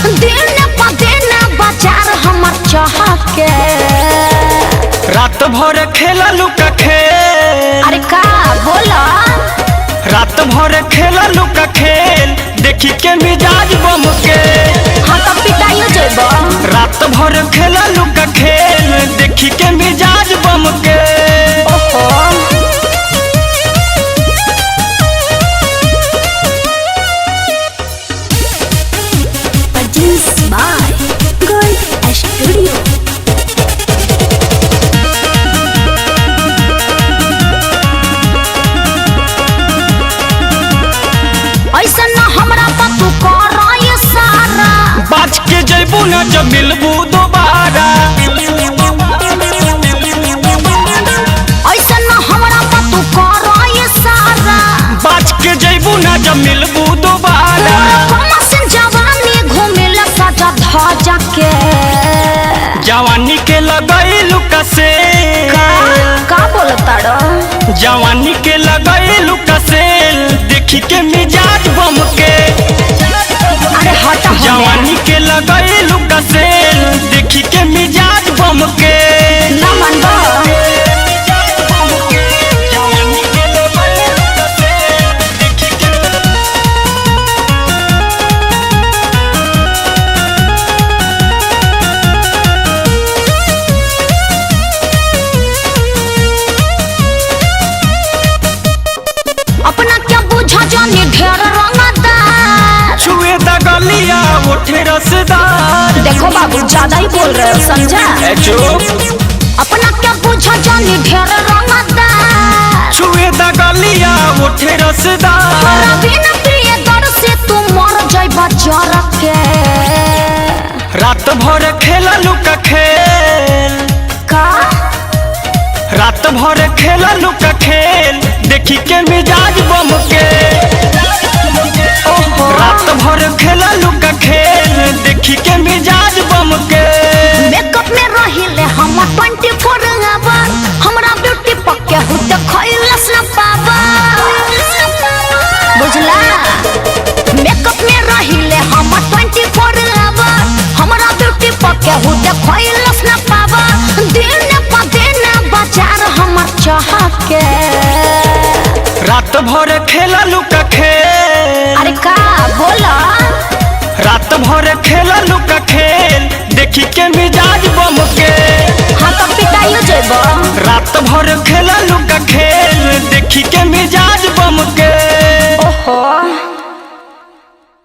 दिन प दिन बाजार हमर चहके। रात भर खेला लुका खेल। अरे का बोला? रात भर खेला लुका खेल देखी के मिजाज बम के। हाँ तो पिटाइयो जेबो। रात भर खेला लुका खेल देखी के मिजाज बम के। ओहो Produced by Gold Studio। ऐसा न हमरा पतू कर ये सारा। बाज के जैबू न जब मिलबू दोबारा। ऐसा न हमरा पतू कर ये सारा। बाज के जैबू न जब मिलबू दोबारा। कमसिन जवानी घूमेला सजा धजा के। जवानी के लगैलू कसे। का बोलता रो? जवानी के लगैलू कसेल देखी के मिजाज बम के। अरे हट हो। जवानी के लगैलू कसेल देखी के मिजाज बम के। ना मनबो। अपना क्या बुझा जानी ढेर रंगदार। छुए दगलिया उठे रसदार। देखो बाबू ज्यादा ही बोल रहे हो समझा। चुप। अपना क्या बुझा जानी ढेर रंगदार। छुए दगलिया उठे रसदार। बिना प्रिय दर से तू मर जाइबा जर के। रात भर खेला लुका खेल। का? रात भर खेला लुका खेल देखी के मिजाज बम के। रात भर खेला लुका खेल देखी के मिजाज बम के। मेकअप में रहिले हम 24 आवर। हमरा ब्यूटी पक्के हुते खइलस न पावा। बुझला? मेकअप में रहिले हम 24 आवर। हमरा ब्यूटी पक्के हुते खइलस न पावा। दिन प दिन बाजार हमर चहके। रात भर खेला लुका खेल। अरे का बोला? रात भर खेला लुका खेल देखी के मिजाज बम के।